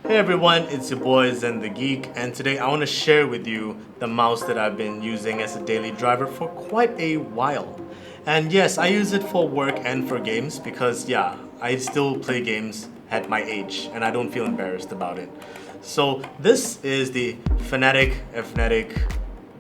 Hey everyone, it's your boy Zen The Geek, and today I want to share with you the mouse that I've been using as a daily driver for quite a while. And yes, I use it for work and for games because I still play games at my age and I don't feel embarrassed about it. So this is the Fnatic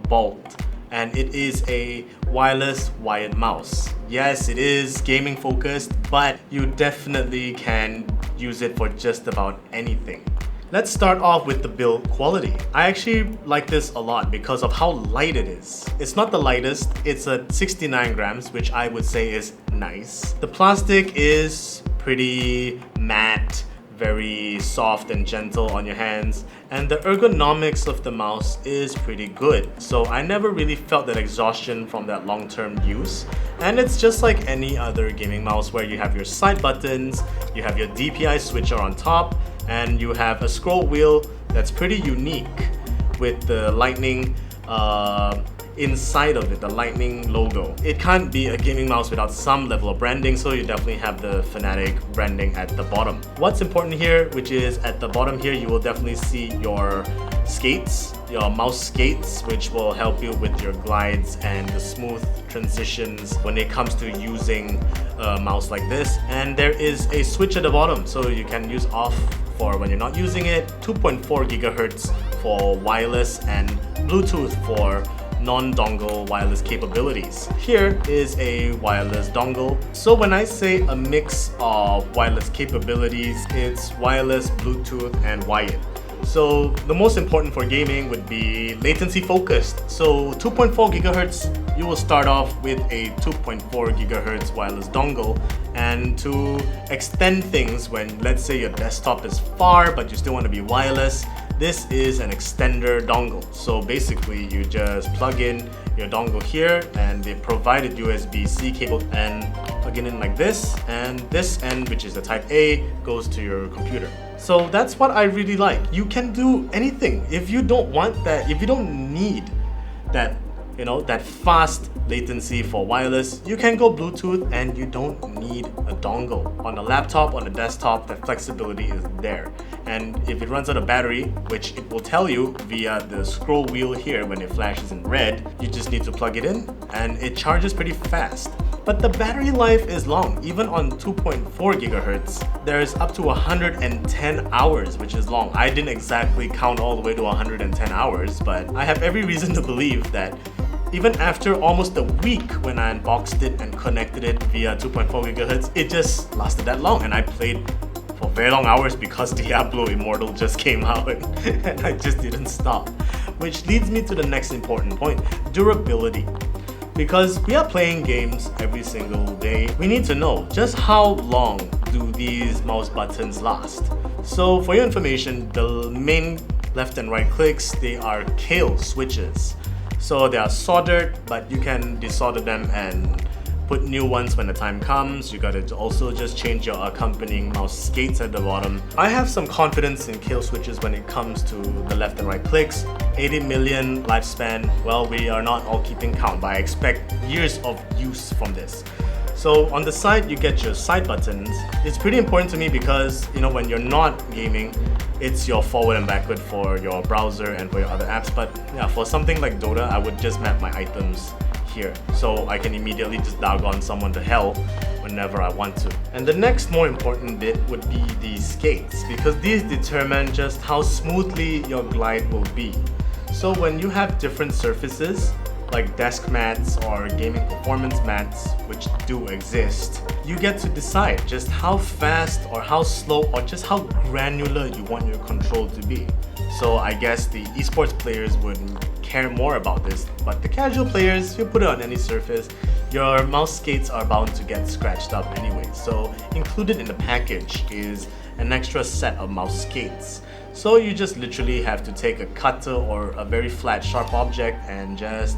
Bolt, and it is a wireless wired mouse. Yes, it is gaming focused, but you definitely can use it for just about anything. Let's start off with the build quality. I actually like this a lot because of how light it is. It's not the lightest, it's at 69 grams, which I would say is nice. The plastic is pretty matte, very soft and gentle on your hands, and the ergonomics of the mouse is pretty good. So I never really felt that exhaustion from that long-term use. And it's just like any other gaming mouse where you have your side buttons, you have your DPI switcher on top, and you have a scroll wheel that's pretty unique with the lightning inside of it, the lightning logo. It can't be a gaming mouse without some level of branding, so you definitely have the Fnatic branding at the bottom. What's important here, which is at the bottom here, you will definitely see your skates, your mouse skates, which will help you with your glides and the smooth transitions when it comes to using a mouse like this. And there is a switch at the bottom, so you can use off for when you're not using it, 2.4 gigahertz for wireless, and Bluetooth for non-dongle wireless capabilities. Here is a wireless dongle. So when I say a mix of wireless capabilities, it's wireless, Bluetooth, and wired. So the most important for gaming would be latency focused. So 2.4 gigahertz, you will start off with a 2.4 gigahertz wireless dongle. And to extend things when, let's say, your desktop is far but you still want to be wireless, this is an extender dongle. So basically you just plug in your dongle here and the provided USB-C cable and plug it in like this, and this end, which is the type A, goes to your computer. So that's what I really like. You can do anything. If you don't want that, if you don't need that, that fast latency for wireless, you can go Bluetooth and you don't need a dongle. On a laptop, on a desktop, the flexibility is there. And if it runs out of battery, which it will tell you via the scroll wheel here when it flashes in red, you just need to plug it in and it charges pretty fast. But the battery life is long. Even on 2.4 gigahertz, there's up to 110 hours, which is long. I didn't exactly count all the way to 110 hours, but I have every reason to believe that even after almost a week when I unboxed it and connected it via 2.4 gigahertz, it just lasted that long, and I played for very long hours because Diablo Immortal just came out and I just didn't stop. Which leads me to the next important point, durability. Because we are playing games every single day, we need to know just how long do these mouse buttons last. So for your information, the main left and right clicks, they are kill switches. So they are soldered, but you can desolder them and put new ones when the time comes. You gotta also just change your accompanying mouse skates at the bottom. I have some confidence in kill switches when it comes to the left and right clicks. 80 million lifespan, well, we are not all keeping count, but I expect years of use from this. So on the side, you get your side buttons. It's pretty important to me because, when you're not gaming, it's your forward and backward for your browser and for your other apps. But yeah, for something like Dota, I would just map my items here, so I can immediately just doggone someone to hell whenever I want to. And the next more important bit would be the skates, because these determine just how smoothly your glide will be. So when you have different surfaces, like desk mats or gaming performance mats, which do exist, you get to decide just how fast or how slow or just how granular you want your control to be. So I guess the eSports players would care more about this, but the casual players, you put it on any surface, your mouse skates are bound to get scratched up anyway. So included in the package is an extra set of mouse skates. So you just literally have to take a cutter or a very flat sharp object and just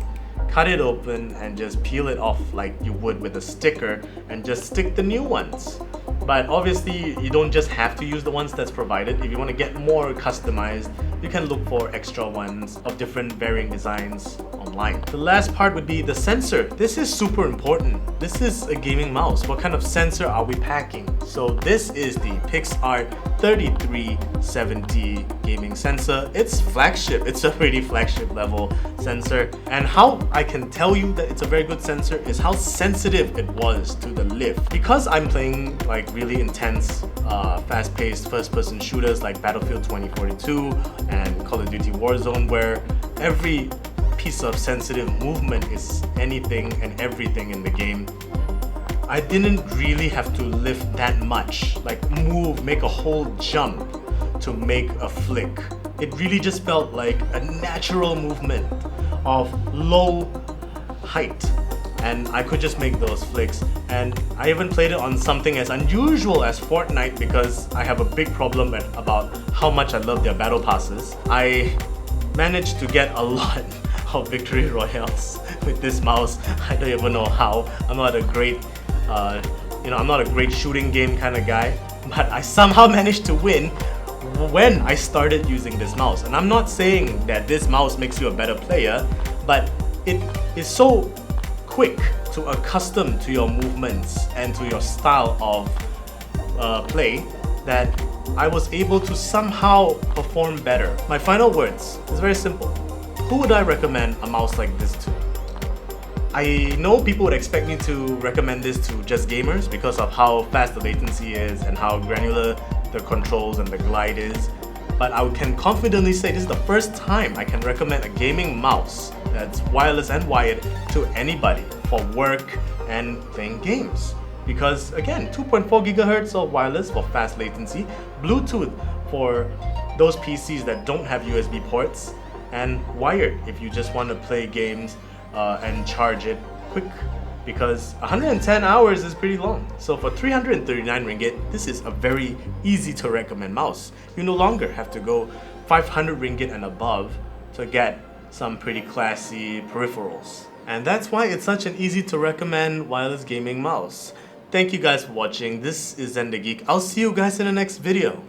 cut it open and just peel it off like you would with a sticker and just stick the new ones. But obviously you don't just have to use the ones that's provided. If you want to get more customized, you can look for extra ones of different varying designs online. The last part would be the sensor. This is super important. This is a gaming mouse. What kind of sensor are we packing? So this is the PixArt 3370 gaming sensor. It's flagship, it's a pretty flagship level sensor. And how I can tell you that it's a very good sensor is how sensitive it was to the lift. Because I'm playing like really intense, fast-paced first-person shooters like Battlefield 2042 and Call of Duty Warzone, where every piece of sensitive movement is anything and everything in the game, I didn't really have to lift that much, like move, make a whole jump to make a flick. It really just felt like a natural movement of low height, and I could just make those flicks. And I even played it on something as unusual as Fortnite because I have a big problem about how much I love their battle passes. I managed to get a lot of victory royales with this mouse. I don't even know how. I'm not a great I'm not a great shooting game kind of guy, but I somehow managed to win when I started using this mouse. And I'm not saying that this mouse makes you a better player, but it is so quick to accustom to your movements and to your style of play that I was able to somehow perform better. My final words is very simple. Who would I recommend a mouse like this to? I know people would expect me to recommend this to just gamers because of how fast the latency is and how granular the controls and the glide is, but I can confidently say this is the first time I can recommend a gaming mouse that's wireless and wired to anybody for work and playing games. Because again, 2.4 GHz of wireless for fast latency, Bluetooth for those PCs that don't have USB ports, and wired if you just want to play games and charge it quick, because 110 hours is pretty long. So for 339 ringgit, this is a very easy to recommend mouse. You no longer have to go 500 ringgit and above to get some pretty classy peripherals. And that's why it's such an easy to recommend wireless gaming mouse. Thank you guys for watching. This is Zen The Geek. I'll see you guys in the next video.